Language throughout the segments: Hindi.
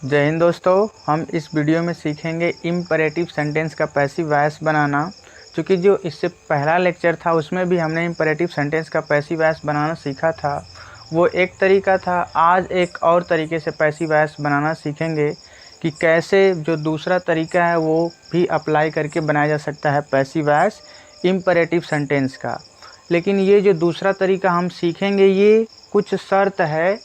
जय हिंद दोस्तों, हम इस वीडियो में सीखेंगे इम्परेटिव सेंटेंस का पैसिव वॉइस बनाना। क्योंकि जो इससे पहला लेक्चर था उसमें भी हमने इम्परेटिव सेंटेंस का पैसिव वॉइस बनाना सीखा था। वो एक तरीका था। आज एक और तरीके से पैसिव वॉइस बनाना सीखेंगे कि कैसे जो दूसरा तरीका है वो भी अप्लाई करके बनाया जा सकता है पैसिव वॉइस इम्परेटिव सेंटेंस का। लेकिन ये जो दूसरा तरीका हम सीखेंगे ये कुछ शर्त है।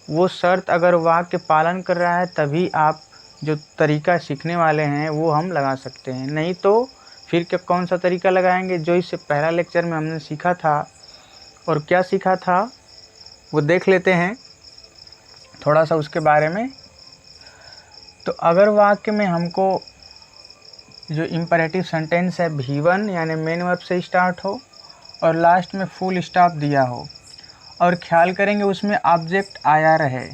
वो शर्त अगर वाक्य पालन कर रहा है तभी आप जो तरीका सीखने वाले हैं वो हम लगा सकते हैं, नहीं तो फिर क्या कौन सा तरीका लगाएंगे। जो इससे पहला लेक्चर में हमने सीखा था और क्या सीखा था वो देख लेते हैं थोड़ा सा उसके बारे में। तो अगर वाक्य में हमको जो इम्परेटिव सेंटेंस है V1 यानी मेन वर्ब से स्टार्ट हो और लास्ट में फुल स्टॉप दिया हो और ख्याल करेंगे उसमें ऑब्जेक्ट आया रहे,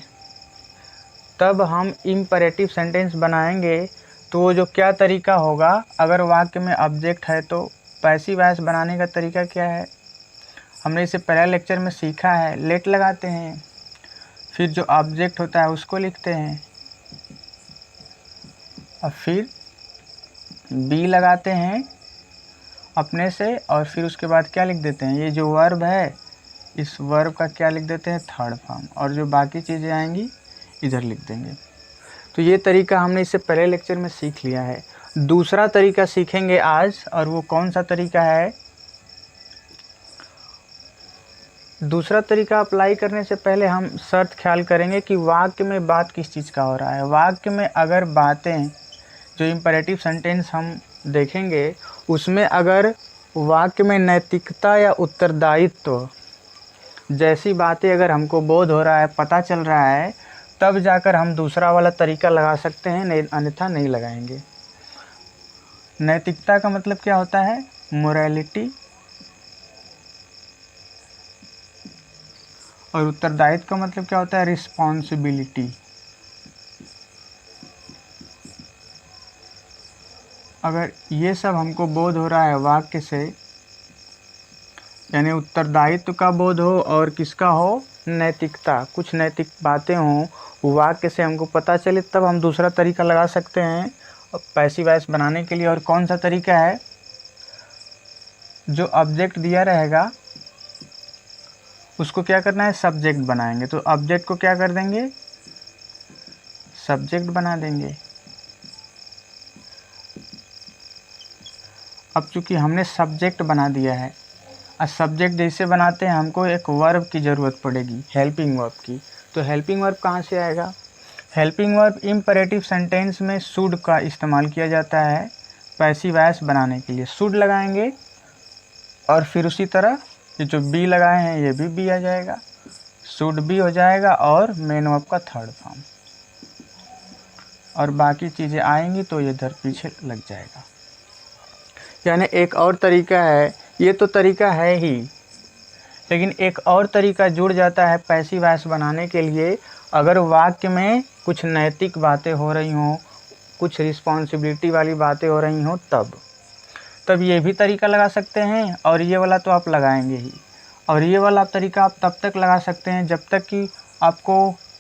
तब हम इम्परेटिव सेंटेंस बनाएंगे। तो वो जो क्या तरीका होगा, अगर वाक्य में ऑब्जेक्ट है तो पैसिव वॉइस बनाने का तरीका क्या है, हमने इसे पहले लेक्चर में सीखा है। लेट लगाते हैं, फिर जो ऑब्जेक्ट होता है उसको लिखते हैं और फिर बी लगाते हैं अपने से और फिर उसके बाद क्या लिख देते हैं, ये जो वर्ब है इस वर्ब का क्या लिख देते हैं, थर्ड फॉर्म, और जो बाकी चीज़ें आएंगी इधर लिख देंगे। तो ये तरीका हमने इससे पहले लेक्चर में सीख लिया है। दूसरा तरीका सीखेंगे आज, और वो कौन सा तरीका है। दूसरा तरीका अप्लाई करने से पहले हम शर्त ख्याल करेंगे कि वाक्य में बात किस चीज़ का हो रहा है। वाक्य में अगर बातें जो इम्परेटिव सेंटेंस हम देखेंगे उसमें अगर वाक्य में नैतिकता या उत्तरदायित्व जैसी बातें अगर हमको बोध हो रहा है, पता चल रहा है, तब जाकर हम दूसरा वाला तरीका लगा सकते हैं, नहीं अन्यथा नहीं लगाएंगे। नैतिकता का मतलब क्या होता है, मोरालिटी, और उत्तरदायित्व का मतलब क्या होता है, रिस्पॉन्सिबिलिटी। अगर ये सब हमको बोध हो रहा है वाक्य से, यानी उत्तरदायित्व का बोध हो और किसका हो, नैतिकता, कुछ नैतिक बातें हों वाक्य से हमको पता चले, तब हम दूसरा तरीका लगा सकते हैं पैसिव वॉइस बनाने के लिए। और कौन सा तरीका है, जो ऑब्जेक्ट दिया रहेगा उसको क्या करना है, सब्जेक्ट बनाएंगे। तो ऑब्जेक्ट को क्या कर देंगे, सब्जेक्ट बना देंगे। अब चूंकि हमने सब्जेक्ट बना दिया है, और सब्जेक्ट जैसे बनाते हैं हमको एक वर्ब की ज़रूरत पड़ेगी, हेल्पिंग वर्ब की। तो हेल्पिंग वर्ब कहाँ से आएगा, हेल्पिंग वर्ब इम्परेटिव सेंटेंस में शुड का इस्तेमाल किया जाता है पैसिव वॉइस बनाने के लिए। शुड लगाएंगे और फिर उसी तरह ये जो बी लगाए हैं ये भी बी आ जाएगा, शुड बी हो जाएगा और मेन वर्ब का थर्ड फॉर्म, और बाकी चीज़ें आएंगी तो ये इधर पीछे लग जाएगा। यानी एक और तरीका है, ये तो तरीका है ही, लेकिन एक और तरीका जुड़ जाता है पैसिव वॉइस बनाने के लिए। अगर वाक्य में कुछ नैतिक बातें हो रही हों, कुछ रिस्पॉन्सिबिलिटी वाली बातें हो रही हों, तब ये भी तरीका लगा सकते हैं, और ये वाला तो आप लगाएंगे ही। और ये वाला तरीका आप तब तक लगा सकते हैं जब तक कि आपको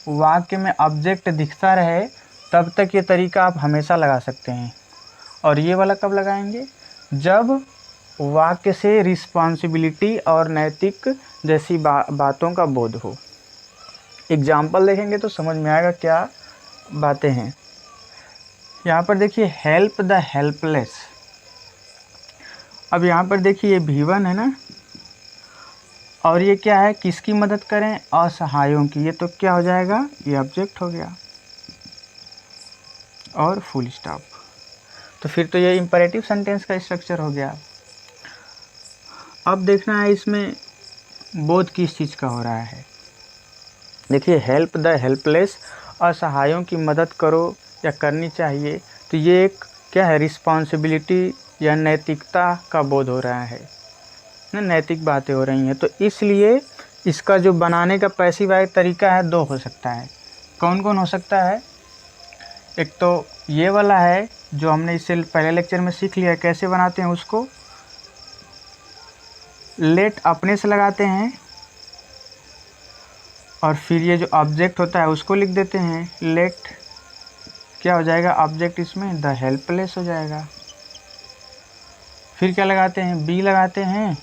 वाक्य में ऑब्जेक्ट दिखता रहे, तब तक ये तरीका आप हमेशा लगा सकते हैं। और ये वाला कब लगाएंगे, जब वाक्य से रिस्पॉन्सिबिलिटी और नैतिक जैसी बातों का बोध हो। एग्जाम्पल देखेंगे तो समझ में आएगा क्या बातें हैं। यहाँ पर देखिए, हेल्प द हेल्पलेस। अब यहाँ पर देखिए ये V1 है ना, और ये क्या है, किसकी मदद करें, असहायों की। ये तो क्या हो जाएगा, ये ऑब्जेक्ट हो गया और फुल स्टॉप। तो फिर तो ये इम्परेटिव सेंटेंस का स्ट्रक्चर हो गया। अब देखना है इसमें बोध किस चीज़ का हो रहा है। देखिए, हेल्प द हेल्पलेस, असहायों की मदद करो या करनी चाहिए। तो ये एक क्या है, रिस्पॉन्सिबिलिटी या नैतिकता का बोध हो रहा है ना, नैतिक बातें हो रही हैं। तो इसलिए इसका जो बनाने का पैसिव वॉइस तरीका है दो हो सकता है। कौन कौन हो सकता है, एक तो ये वाला है जो हमने इससे पहले लेक्चर में सीख लिया कैसे बनाते हैं उसको। लेट अपने से लगाते हैं और फिर ये जो ऑब्जेक्ट होता है उसको लिख देते हैं लेट, क्या हो जाएगा ऑब्जेक्ट इसमें, द हेल्पलेस हो जाएगा। फिर क्या लगाते हैं, बी लगाते हैं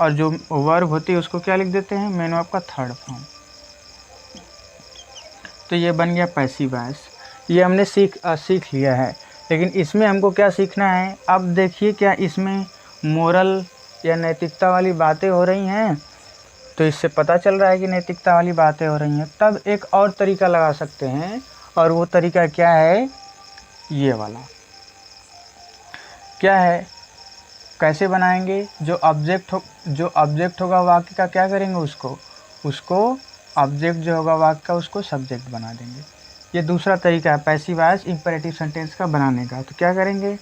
और जो वर्ब होती है उसको क्या लिख देते हैं, मेन वर्ब का थर्ड फॉर्म। तो ये बन गया पैसिव वॉइस। ये हमने सीख लिया है, लेकिन इसमें हमको क्या सीखना है। अब देखिए क्या इसमें मोरल या नैतिकता वाली बातें हो रही हैं, तो इससे पता चल रहा है कि नैतिकता वाली बातें हो रही हैं। तब एक और तरीका लगा सकते हैं, और वो तरीका क्या है, ये वाला। क्या है, कैसे बनाएंगे, जो ऑब्जेक्ट होगा वाक्य का क्या करेंगे, उसको ऑब्जेक्ट जो होगा वाक्य का उसको सब्जेक्ट बना देंगे। ये दूसरा तरीका है पैसिव वॉइस इंपेरेटिव सेंटेंस का बनाने का। तो क्या करेंगे,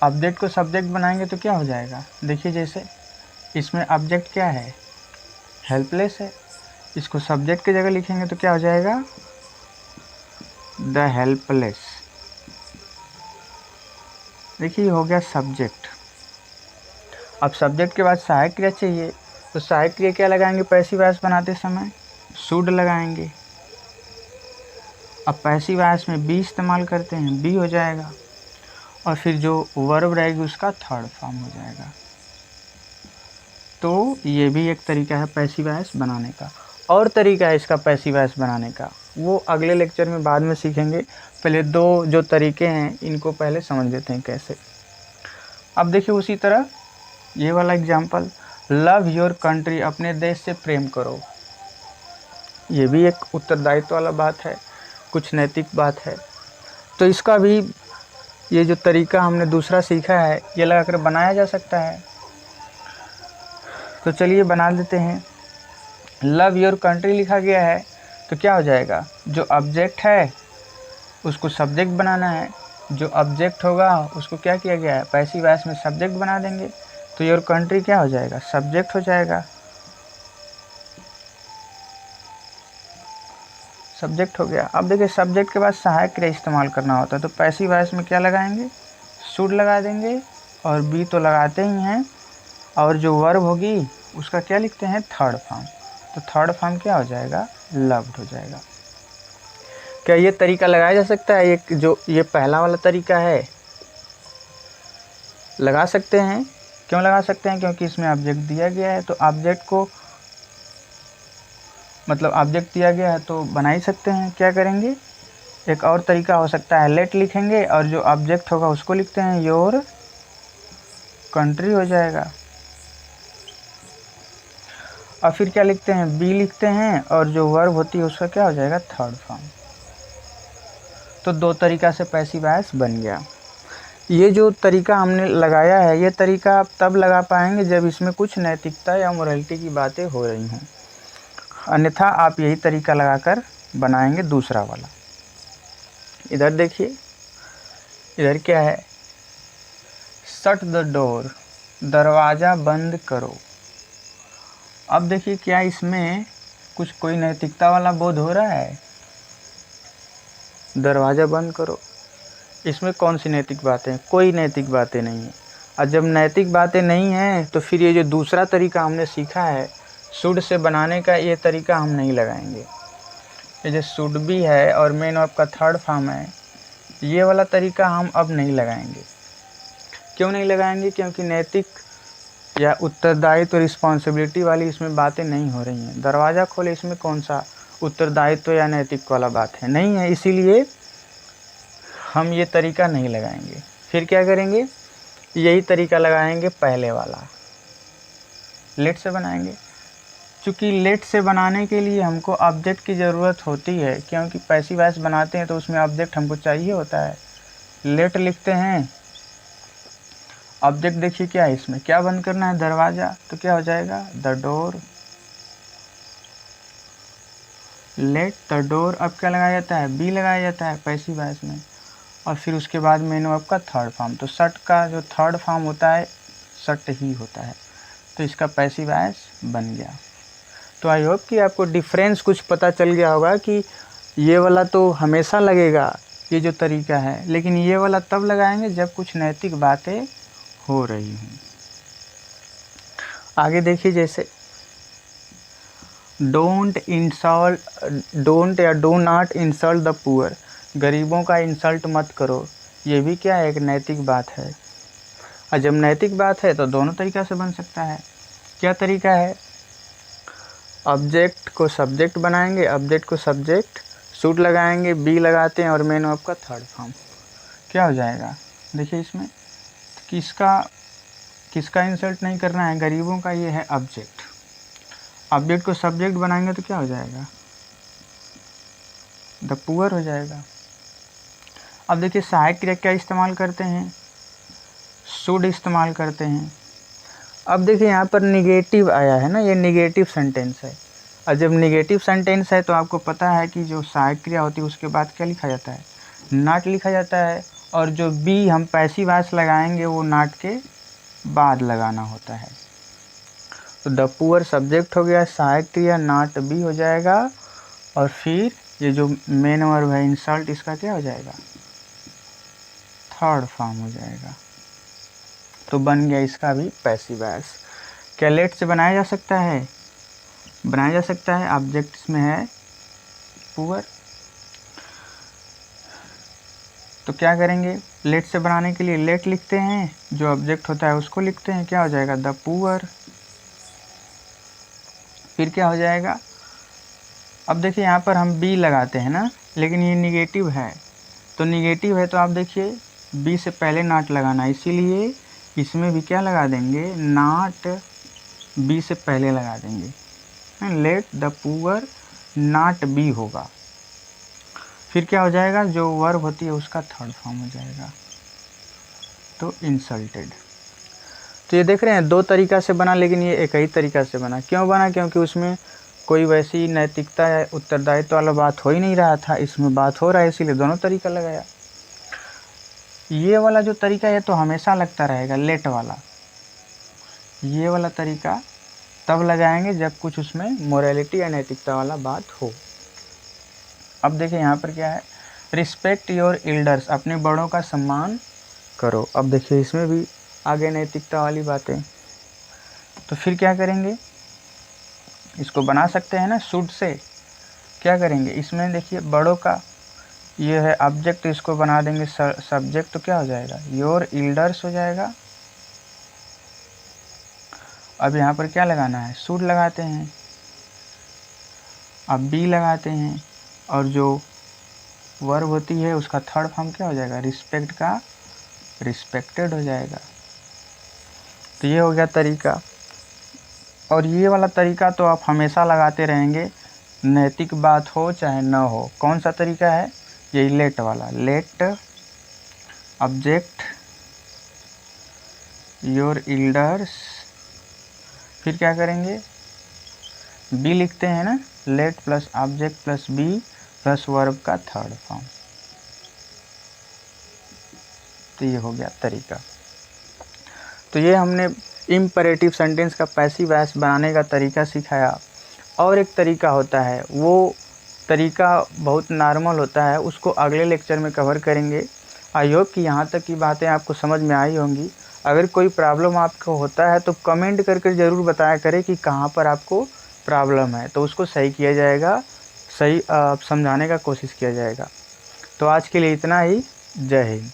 ऑब्जेक्ट को सब्जेक्ट बनाएंगे तो क्या हो जाएगा, देखिए जैसे इसमें ऑब्जेक्ट क्या है, हेल्पलेस है, इसको सब्जेक्ट की जगह लिखेंगे तो क्या हो जाएगा, द हेल्पलेस। देखिए हो गया सब्जेक्ट। अब सब्जेक्ट के बाद सहायक क्रिया चाहिए, तो सहायक क्रिया क्या लगाएंगे पैसिव वॉइस बनाते समय, शुड लगाएंगे। अब पैसिव वॉइस में बी इस्तेमाल करते हैं, बी हो जाएगा, और फिर जो वर्ब रहेगी उसका थर्ड फॉर्म हो जाएगा। तो ये भी एक तरीका है पैसिव वॉइस बनाने का। और तरीका है इसका पैसिव वॉइस बनाने का, वो अगले लेक्चर में बाद में सीखेंगे। पहले दो जो तरीके हैं इनको पहले समझ लेते हैं कैसे। अब देखिए उसी तरह ये वाला एग्जाम्पल, लव योर कंट्री, अपने देश से प्रेम करो। ये भी एक उत्तरदायित्व वाला बात है, कुछ नैतिक बात है। तो इसका भी ये जो तरीका हमने दूसरा सीखा है ये लगाकर बनाया जा सकता है। तो चलिए बना लेते हैं। लव योर कंट्री लिखा गया है, तो क्या हो जाएगा, जो ऑब्जेक्ट है उसको सब्जेक्ट बनाना है, जो ऑब्जेक्ट होगा उसको क्या किया गया है, पैसिव वॉइस में सब्जेक्ट बना देंगे। तो योर कंट्री क्या हो जाएगा, सब्जेक्ट हो जाएगा, सब्जेक्ट हो गया। अब देखिए सब्जेक्ट के बाद सहायक क्रिया इस्तेमाल करना होता है, तो पैसिव वॉइस में क्या लगाएंगे, शुड लगा देंगे, और बी तो लगाते ही हैं, और जो वर्ब होगी उसका क्या लिखते हैं, थर्ड फॉर्म। तो थर्ड फॉर्म क्या हो जाएगा, लव्ड हो जाएगा। क्या ये तरीका लगाया जा सकता है, एक जो ये पहला वाला तरीका है लगा सकते हैं। क्यों लगा सकते हैं, क्योंकि इसमें ऑब्जेक्ट दिया गया है, तो ऑब्जेक्ट को मतलब ऑब्जेक्ट दिया गया है तो बना ही सकते हैं। क्या करेंगे, एक और तरीका हो सकता है, लेट लिखेंगे और जो ऑब्जेक्ट होगा उसको लिखते हैं योर कंट्री हो जाएगा। और फिर क्या लिखते हैं, बी लिखते हैं, और जो वर्ब होती है उसका क्या हो जाएगा, थर्ड फॉर्म। तो दो तरीका से पैसिव वॉइस बन गया। ये जो तरीका हमने लगाया है ये तरीका आप तब लगा पाएंगे जब इसमें कुछ नैतिकता या मोरालिटी की बातें हो रही हों, अन्यथा आप यही तरीका लगाकर बनाएंगे दूसरा वाला। इधर देखिए, इधर क्या है, शट द डोर, दरवाज़ा बंद करो। अब देखिए क्या इसमें कुछ कोई नैतिकता वाला बोध हो रहा है, दरवाज़ा बंद करो, इसमें कौन सी नैतिक बातें, कोई नैतिक बातें नहीं है। और जब नैतिक बातें नहीं हैं तो फिर ये जो दूसरा तरीका हमने सीखा है शुड से बनाने का, ये तरीका हम नहीं लगाएंगे। ये जो शुड भी है और मेन वर्ब का थर्ड फॉर्म है, ये वाला तरीका हम अब नहीं लगाएंगे। क्यों नहीं लगाएंगे, क्योंकि नैतिक या उत्तरदायित्व रिस्पॉन्सिबिलिटी वाली इसमें बातें नहीं हो रही हैं। दरवाज़ा खोले, इसमें कौन सा उत्तरदायित्व या नैतिक वाला बात है, नहीं है, इसीलिए हम ये तरीका नहीं लगाएंगे। फिर क्या करेंगे, यही तरीका लगाएंगे पहले वाला, लेट से बनाएंगे। चूँकि लेट से बनाने के लिए हमको ऑब्जेक्ट की ज़रूरत होती है, क्योंकि पैसिव वॉइस बनाते हैं तो उसमें ऑब्जेक्ट हमको चाहिए होता है। लेट लिखते हैं, ऑब्जेक्ट देखिए क्या है, इसमें क्या बंद करना है, दरवाज़ा, तो क्या हो जाएगा, the door. Let the door, अब क्या लगाया जाता है, बी लगाया जाता है पैसिव वॉइस में, और फिर उसके बाद मेन वर्ब का थर्ड फॉर्म। तो शट का जो थर्ड फॉर्म होता है शट ही होता है, तो इसका पैसिव वॉइस बन गया। तो आई होप कि आपको डिफरेंस कुछ पता चल गया होगा कि ये वाला तो हमेशा लगेगा, ये जो तरीका है, लेकिन ये वाला तब लगाएंगे जब कुछ नैतिक बातें हो रही हूँ। आगे देखिए, जैसे डोंट या do not insult the poor, गरीबों का इंसल्ट मत करो, ये भी क्या है, एक नैतिक बात है। और जब नैतिक बात है तो दोनों तरीक़ा से बन सकता है। क्या तरीका है, ऑब्जेक्ट को सब्जेक्ट बनाएंगे, ऑब्जेक्ट को सब्जेक्ट, सूट लगाएंगे, बी लगाते हैं और मेन वर्ब का थर्ड फॉर्म। क्या हो जाएगा, देखिए इसमें किसका इंसल्ट नहीं करना है, गरीबों का, ये है ऑब्जेक्ट। ऑब्जेक्ट को सब्जेक्ट बनाएंगे तो क्या हो जाएगा, द पुअर हो जाएगा। अब देखिए सहायक क्रिया क्या इस्तेमाल करते हैं, शुड इस्तेमाल करते हैं। अब देखिए यहाँ पर निगेटिव आया है ना, ये निगेटिव सेंटेंस है। और जब निगेटिव सेंटेंस है तो आपको पता है कि जो सहायक क्रिया होती है उसके बाद क्या लिखा जाता है, नॉट लिखा जाता है। और जो बी हम पैसिव वॉइस लगाएंगे वो नॉट के बाद लगाना होता है। तो द पुअर सब्जेक्ट हो गया, सहायक क्रिया नॉट बी हो जाएगा, और फिर ये जो मेन वर्ब है इंसल्ट, इसका क्या हो जाएगा, थर्ड फॉर्म हो जाएगा। तो बन गया इसका भी पैसिव वॉइस। क्या लेट से बनाया जा सकता है, बनाया जा सकता है, ऑब्जेक्ट इसमें है पुअर। तो क्या करेंगे, लेट से बनाने के लिए लेट लिखते हैं, जो ऑब्जेक्ट होता है उसको लिखते हैं, क्या हो जाएगा, द पुअर। फिर क्या हो जाएगा, अब देखिए यहाँ पर हम बी लगाते हैं ना, लेकिन ये निगेटिव है, तो निगेटिव है तो आप देखिए बी से पहले नॉट लगाना, इसीलिए इसमें भी क्या लगा देंगे, नॉट बी से पहले लगा देंगे, let the poor not be होगा। फिर क्या हो जाएगा, जो वर्ब होती है उसका थर्ड फॉर्म हो जाएगा, तो इंसल्टेड। तो ये देख रहे हैं दो तरीक़ा से बना, लेकिन ये एक ही तरीक़ा से बना। क्यों बना, क्योंकि उसमें कोई वैसी नैतिकता या उत्तरदायित्व वाला बात हो ही नहीं रहा था, इसमें बात हो रहा है, इसीलिए दोनों तरीका लगाया। ये वाला जो तरीका है तो हमेशा लगता रहेगा, लेट वाला, ये वाला तरीका तब लगाएंगे जब कुछ उसमें मोरालिटी या नैतिकता वाला बात हो। अब देखिए यहाँ पर क्या है, रिस्पेक्ट योर एल्डर्स, अपने बड़ों का सम्मान करो। अब देखिए इसमें भी आगे नैतिकता वाली बातें, तो फिर क्या करेंगे, इसको बना सकते हैं ना शुड से। क्या करेंगे, इसमें देखिए बड़ों का ये है ऑब्जेक्ट, इसको बना देंगे सब्जेक्ट, तो क्या हो जाएगा, योर एल्डर्स हो जाएगा। अब यहाँ पर क्या लगाना है, शुड लगाते हैं, अब बी लगाते हैं, और जो वर्ब होती है उसका थर्ड फॉर्म क्या हो जाएगा, रिस्पेक्ट का रिस्पेक्टेड हो जाएगा। तो ये हो गया तरीका, और ये वाला तरीका तो आप हमेशा लगाते रहेंगे, नैतिक बात हो चाहे ना हो। कौन सा तरीका है, ये लेट वाला, लेट ऑब्जेक्ट योर एल्डर्स, फिर क्या करेंगे, बी लिखते हैं ना, let plus object plus be plus verb का थर्ड फॉर्म। तो ये हो गया तरीका। तो ये हमने इम्परेटिव सेंटेंस का पैसिव वॉइस बनाने का तरीका सिखाया। और एक तरीका होता है, वो तरीका बहुत नॉर्मल होता है, उसको अगले लेक्चर में कवर करेंगे। आई होप कि यहाँ तक की बातें आपको समझ में आई होंगी। अगर कोई प्रॉब्लम आपको होता है तो कमेंट करके ज़रूर बताया करें कि कहाँ पर आपको प्रॉब्लम है, तो उसको सही किया जाएगा, सही समझाने का कोशिश किया जाएगा। तो आज के लिए इतना ही, जय हिंद।